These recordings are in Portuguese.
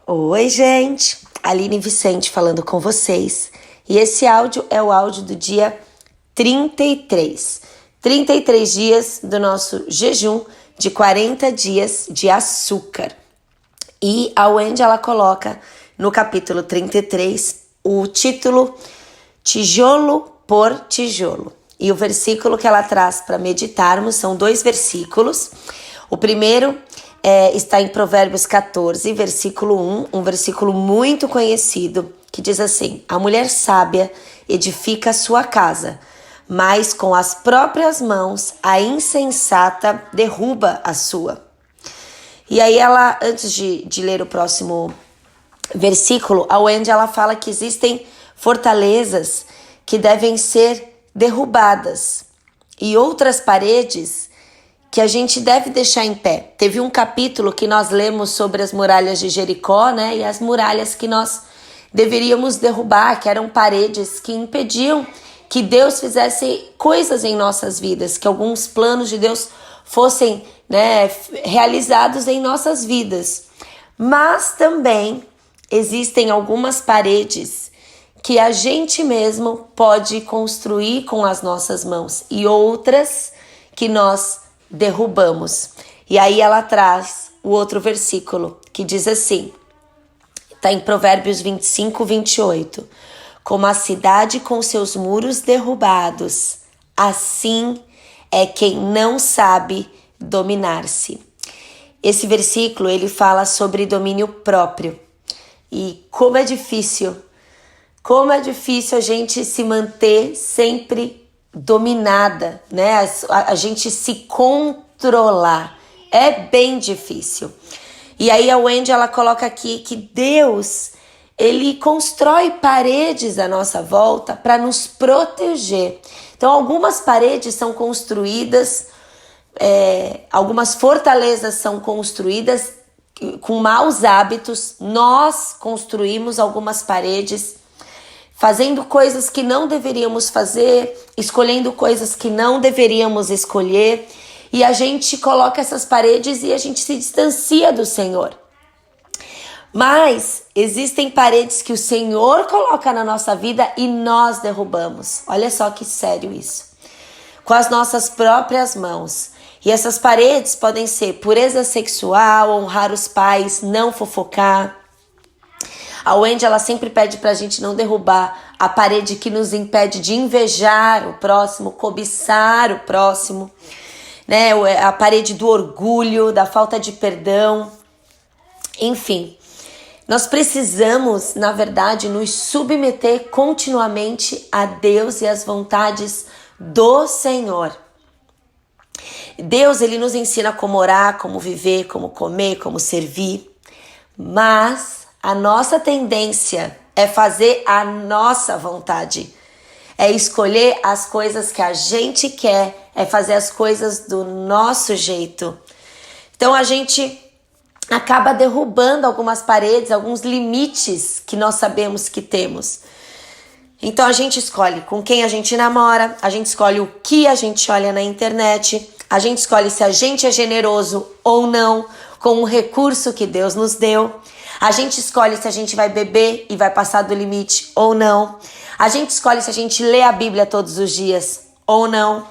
Oi, gente! Aline Vicente falando com vocês. E esse áudio é o áudio do dia 33. 33 dias do nosso jejum de 40 dias de açúcar. E a Wendy, ela coloca no capítulo 33 o título Tijolo por Tijolo. E o versículo que ela traz para meditarmos são 2 versículos. O primeiro está em Provérbios 14, versículo 1, um versículo muito conhecido, que diz assim: a mulher sábia edifica a sua casa, mas com as próprias mãos a insensata derruba a sua. E aí ela, antes de ler o próximo versículo, a Wendy, ela fala que existem fortalezas que devem ser derrubadas e outras paredes que a gente deve deixar em pé. Teve um capítulo que nós lemos sobre as muralhas de Jericó, né? E as muralhas que nós deveríamos derrubar, que eram paredes que impediam que Deus fizesse coisas em nossas vidas, que alguns planos de Deus fossem, né, realizados em nossas vidas. Mas também existem algumas paredes que a gente mesmo pode construir com as nossas mãos e outras que nós derrubamos. E aí ela traz o outro versículo que diz assim, está em Provérbios 25, 28. Como a cidade com seus muros derrubados, assim é quem não sabe dominar-se. Esse versículo, ele fala sobre domínio próprio. E como é difícil a gente se manter sempre dominada, né? A gente se controlar. É bem difícil. E aí a Wendy, ela coloca aqui que Deus, ele constrói paredes à nossa volta para nos proteger. Então algumas paredes são construídas, algumas fortalezas são construídas com maus hábitos. Nós construímos algumas paredes fazendo coisas que não deveríamos fazer, escolhendo coisas que não deveríamos escolher, e a gente coloca essas paredes e a gente se distancia do Senhor. Mas existem paredes que o Senhor coloca na nossa vida e nós derrubamos. Olha só que sério isso. Com as nossas próprias mãos. E essas paredes podem ser pureza sexual, honrar os pais, não fofocar. A Wendy, ela sempre pede pra gente não derrubar a parede que nos impede de invejar o próximo, cobiçar o próximo, né? A parede do orgulho, da falta de perdão. Enfim, nós precisamos, na verdade, nos submeter continuamente a Deus e às vontades do Senhor. Deus, ele nos ensina como orar, como viver, como comer, como servir, mas a nossa tendência é fazer a nossa vontade, é escolher as coisas que a gente quer, é fazer as coisas do nosso jeito. Então a gente acaba derrubando algumas paredes, alguns limites que nós sabemos que temos. Então a gente escolhe com quem a gente namora, a gente escolhe o que a gente olha na internet, a gente escolhe se a gente é generoso ou não com o recurso que Deus nos deu. A gente escolhe se a gente vai beber e vai passar do limite ou não. A gente escolhe se a gente lê a Bíblia todos os dias ou não.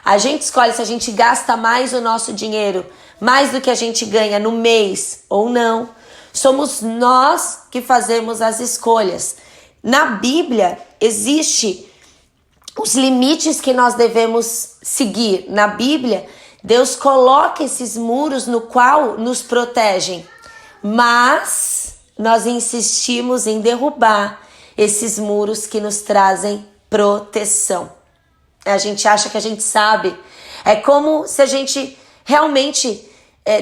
A gente escolhe se a gente gasta mais o nosso dinheiro, mais do que a gente ganha no mês ou não. Somos nós que fazemos as escolhas. Na Bíblia existe os limites que nós devemos seguir. Na Bíblia, Deus coloca esses muros no qual nos protegem. Mas nós insistimos em derrubar esses muros que nos trazem proteção. A gente acha que a gente sabe. É como se a gente realmente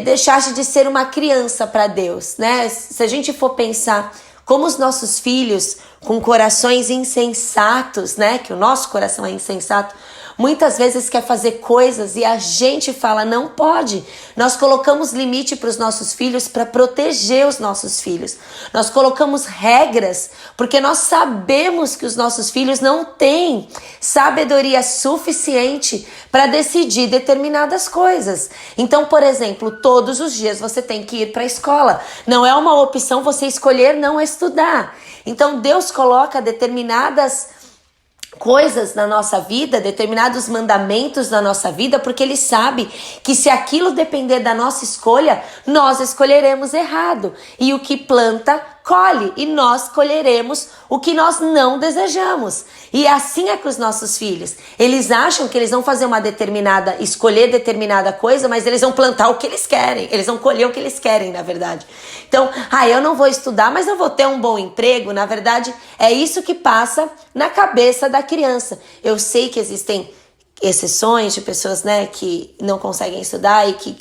deixasse de ser uma criança para Deus, né? Se a gente for pensar como os nossos filhos com corações insensatos, né? Que o nosso coração é insensato. muitas vezes quer fazer coisas e a gente fala, não pode. Nós colocamos limite para os nossos filhos para proteger os nossos filhos. Nós colocamos regras porque nós sabemos que os nossos filhos não têm sabedoria suficiente para decidir determinadas coisas. Então, por exemplo, todos os dias você tem que ir para a escola. Não é uma opção você escolher não estudar. Então, Deus coloca determinadas coisas na nossa vida, determinados mandamentos na nossa vida, porque Ele sabe que se aquilo depender da nossa escolha, nós escolheremos errado. E o que planta, colhe. E nós colheremos o que nós não desejamos. E assim é com os nossos filhos. Eles acham que eles vão fazer escolher determinada coisa, mas eles vão plantar o que eles querem. Eles vão colher o que eles querem, na verdade. Então, eu não vou estudar, mas eu vou ter um bom emprego. Na verdade, é isso que passa na cabeça da criança. Eu sei que existem exceções de pessoas, né, que não conseguem estudar e que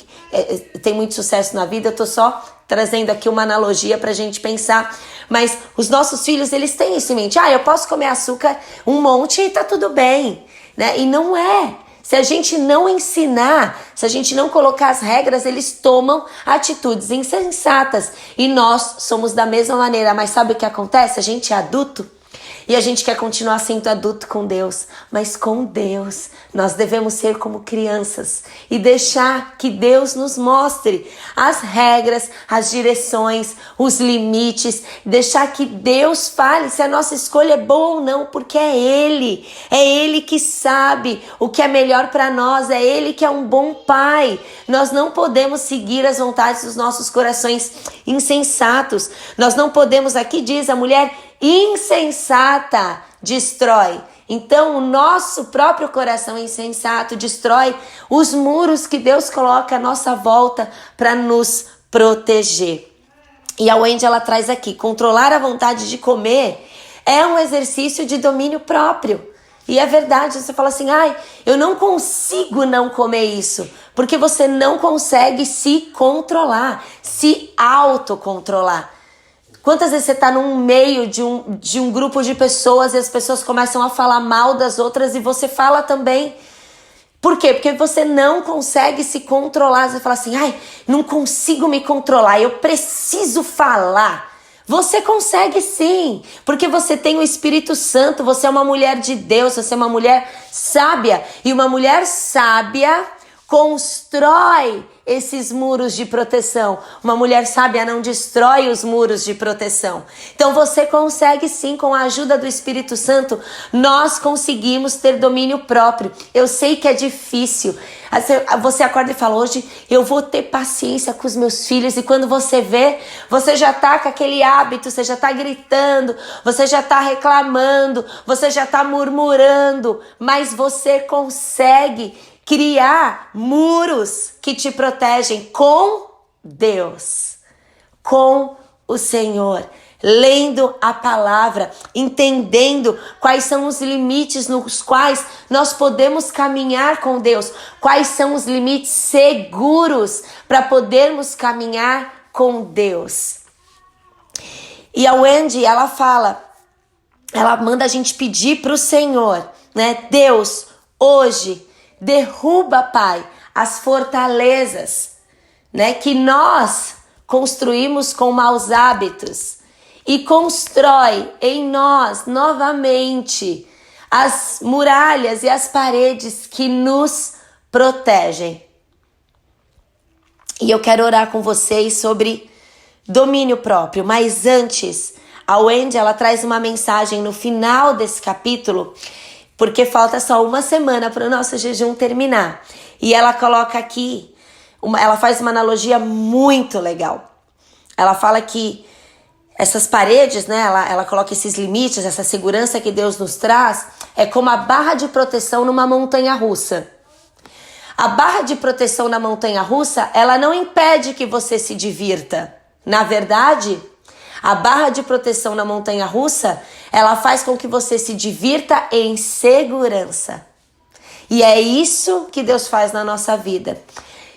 tem muito sucesso na vida. Eu tô só trazendo aqui uma analogia pra gente pensar. Mas os nossos filhos, eles têm isso em mente. Eu posso comer açúcar um monte e tá tudo bem, né? E não é. Se a gente não ensinar, se a gente não colocar as regras, eles tomam atitudes insensatas. E nós somos da mesma maneira. Mas sabe o que acontece? A gente é adulto e a gente quer continuar sendo adulto com Deus. Mas com Deus, nós devemos ser como crianças e deixar que Deus nos mostre as regras, as direções, os limites. Deixar que Deus fale se a nossa escolha é boa ou não, porque é Ele que sabe o que é melhor para nós, é Ele que é um bom pai. Nós não podemos seguir as vontades dos nossos corações insensatos. Nós não podemos, aqui diz a mulher insensata destrói. Então o nosso próprio coração insensato destrói os muros que Deus coloca à nossa volta para nos proteger. E a Wendy, ela traz aqui, controlar a vontade de comer é um exercício de domínio próprio. E é verdade, você fala assim, eu não consigo não comer isso, porque você não consegue se controlar, se autocontrolar. Quantas vezes você está num meio de um grupo de pessoas e as pessoas começam a falar mal das outras e você fala também? Por quê? Porque você não consegue se controlar. Você fala assim, não consigo me controlar, eu preciso falar. Você consegue sim, porque você tem o Espírito Santo, você é uma mulher de Deus, você é uma mulher sábia. E uma mulher sábia constrói esses muros de proteção. Uma mulher sábia não destrói os muros de proteção. Então você consegue sim, com a ajuda do Espírito Santo, nós conseguimos ter domínio próprio. Eu sei que é difícil. Você acorda e fala, hoje eu vou ter paciência com os meus filhos. E quando você vê, você já tá com aquele hábito, você já tá gritando, você já tá reclamando, você já tá murmurando. Mas você consegue criar muros que te protegem com Deus, com o Senhor, lendo a palavra, entendendo quais são os limites nos quais nós podemos caminhar com Deus, quais são os limites seguros para podermos caminhar com Deus. E a Wendy, ela manda a gente pedir para o Senhor, né? Deus, hoje, derruba, Pai, as fortalezas, né, que nós construímos com maus hábitos e constrói em nós novamente as muralhas e as paredes que nos protegem. E eu quero orar com vocês sobre domínio próprio, mas antes, a Wendy, ela traz uma mensagem no final desse capítulo, porque falta só uma semana para o nosso jejum terminar. E ela coloca aqui, ela faz uma analogia muito legal. Ela fala que essas paredes, né, ela coloca esses limites, essa segurança que Deus nos traz, é como a barra de proteção numa montanha-russa. A barra de proteção na montanha-russa, ela não impede que você se divirta. Na verdade, a barra de proteção na montanha-russa, ela faz com que você se divirta em segurança. E é isso que Deus faz na nossa vida.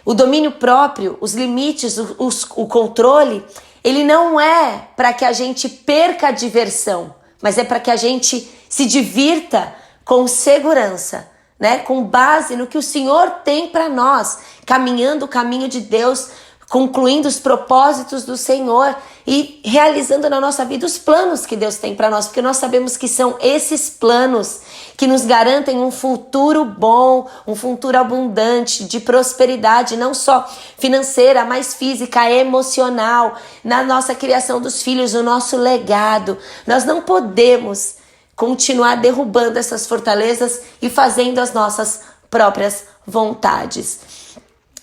O domínio próprio, os limites, o controle, ele não é para que a gente perca a diversão, mas é para que a gente se divirta com segurança, né? Com base no que o Senhor tem para nós, caminhando o caminho de Deus, concluindo os propósitos do Senhor e realizando na nossa vida os planos que Deus tem para nós, porque nós sabemos que são esses planos que nos garantem um futuro bom, um futuro abundante, de prosperidade, não só financeira, mas física, emocional, na nossa criação dos filhos, no nosso legado. Nós não podemos continuar derrubando essas fortalezas e fazendo as nossas próprias vontades.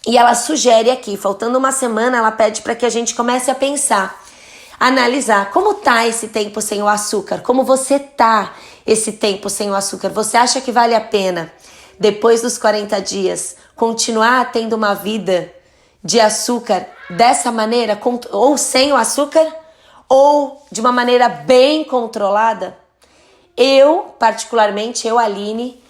E ela sugere aqui, faltando uma semana, ela pede para que a gente comece a pensar, analisar como tá esse tempo sem o açúcar, como você tá esse tempo sem o açúcar. Você acha que vale a pena, depois dos 40 dias, continuar tendo uma vida de açúcar dessa maneira, ou sem o açúcar, ou de uma maneira bem controlada? Eu, particularmente, Aline,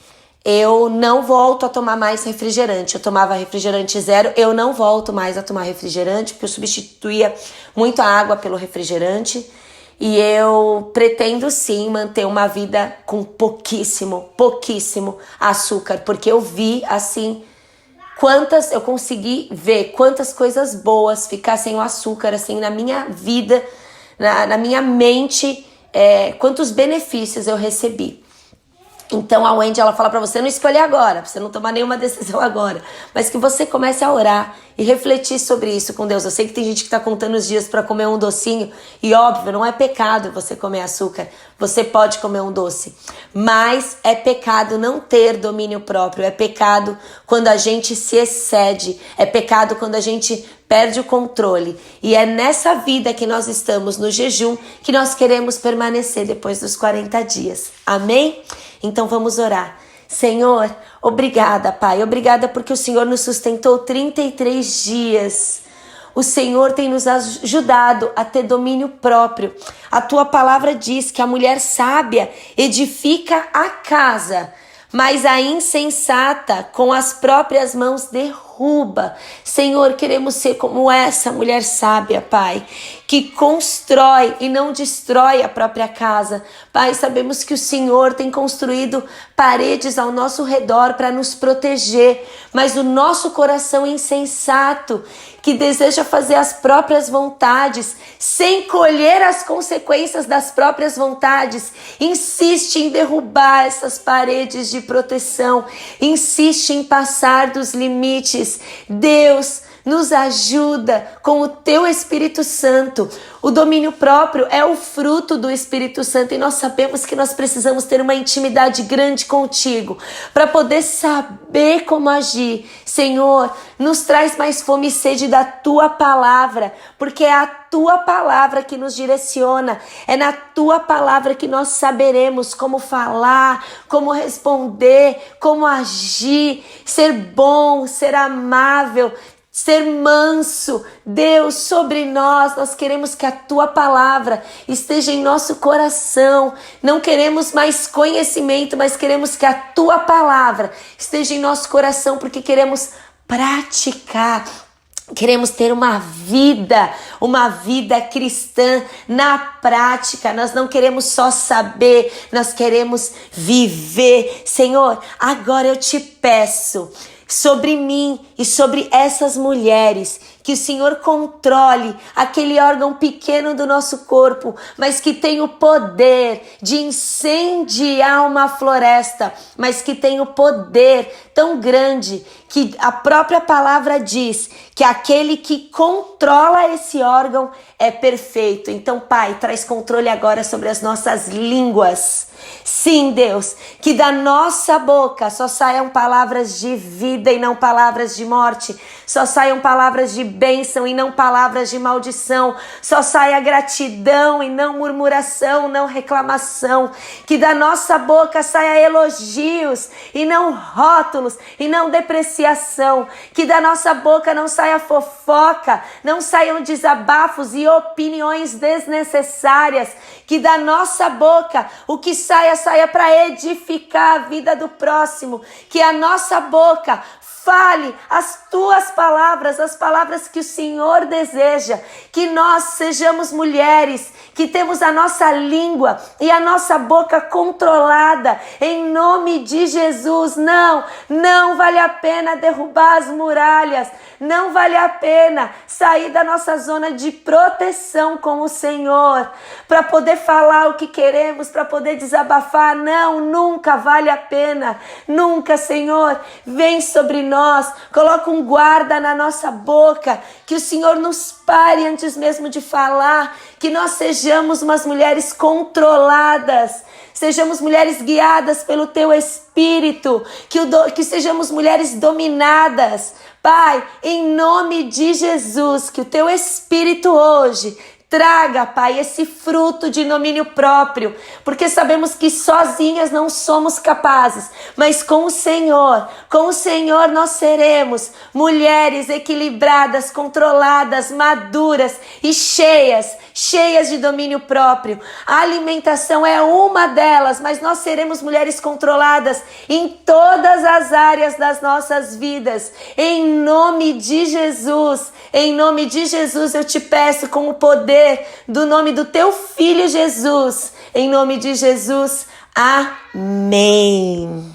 eu não volto a tomar mais refrigerante. Eu tomava refrigerante zero, eu não volto mais a tomar refrigerante, porque eu substituía muito a água pelo refrigerante. E eu pretendo sim manter uma vida com pouquíssimo açúcar, porque eu vi assim eu consegui ver quantas coisas boas ficar sem o açúcar assim na minha vida, na minha mente, quantos benefícios eu recebi. Então a Wendy, ela fala para você não escolher agora, pra você não tomar nenhuma decisão agora, mas que você comece a orar e refletir sobre isso com Deus. Eu sei que tem gente que tá contando os dias para comer um docinho, e óbvio, não é pecado você comer açúcar, você pode comer um doce, mas é pecado não ter domínio próprio, é pecado quando a gente se excede, é pecado quando a gente perde o controle. E é nessa vida que nós estamos no jejum que nós queremos permanecer depois dos 40 dias. Amém? Então vamos orar. Senhor, obrigada, Pai. Obrigada porque o Senhor nos sustentou 33 dias. O Senhor tem nos ajudado a ter domínio próprio. A tua palavra diz que a mulher sábia edifica a casa, mas a insensata com as próprias mãos derruba. Senhor, queremos ser como essa mulher sábia, Pai, que constrói e não destrói a própria casa. Pai, sabemos que o Senhor tem construído paredes ao nosso redor para nos proteger, mas o nosso coração insensato, que deseja fazer as próprias vontades, sem colher as consequências das próprias vontades, insiste em derrubar essas paredes de proteção, insiste em passar dos limites. Deus, nos ajuda com o teu Espírito Santo. O domínio próprio é o fruto do Espírito Santo e nós sabemos que nós precisamos ter uma intimidade grande contigo para poder saber como agir. Senhor, nos traz mais fome e sede da tua palavra, porque é a tua palavra que nos direciona, é na tua palavra que nós saberemos como falar, como responder, como agir, ser bom, ser amável, ser manso. Deus, sobre nós queremos que a tua palavra esteja em nosso coração. Não queremos mais conhecimento, mas queremos que a tua palavra esteja em nosso coração, porque queremos praticar. Queremos ter uma vida cristã na prática. Nós não queremos só saber, nós queremos viver. Senhor, agora eu te peço, sobre mim e sobre essas mulheres, que o Senhor controle aquele órgão pequeno do nosso corpo, mas que tem o poder de incendiar uma floresta, mas que tem o poder tão grande que a própria palavra diz que aquele que controla esse órgão é perfeito. Então, Pai, traz controle agora sobre as nossas línguas. Sim, Deus, que da nossa boca só saiam palavras de vida e não palavras de morte, só saiam palavras de bênção e não palavras de maldição, só saia gratidão e não murmuração, não reclamação, que da nossa boca saia elogios e não rótulos e não depreciação, que da nossa boca não saia fofoca, não saiam desabafos e opiniões desnecessárias, que da nossa boca o que saia para edificar a vida do próximo, que a nossa boca Fale as tuas palavras, as palavras que o Senhor deseja, que nós sejamos mulheres, que temos a nossa língua e a nossa boca controlada, em nome de Jesus. Não vale a pena derrubar as muralhas, não vale a pena sair da nossa zona de proteção com o Senhor, para poder falar o que queremos, para poder desabafar. Não, nunca vale a pena, nunca, Senhor. Vem sobre nós, coloca um guarda na nossa boca, que o Senhor nos pare antes mesmo de falar, que nós sejamos umas mulheres controladas, sejamos mulheres guiadas pelo Teu Espírito, que sejamos mulheres dominadas. Pai, em nome de Jesus, que o Teu Espírito hoje traga, Pai, esse fruto de domínio próprio, porque sabemos que sozinhas não somos capazes, mas com o Senhor nós seremos mulheres equilibradas, controladas, maduras e cheias de domínio próprio. A alimentação é uma delas, mas nós seremos mulheres controladas em todas as áreas das nossas vidas. Em nome de Jesus eu te peço, com o poder do nome do Teu Filho Jesus, em nome de Jesus, amém.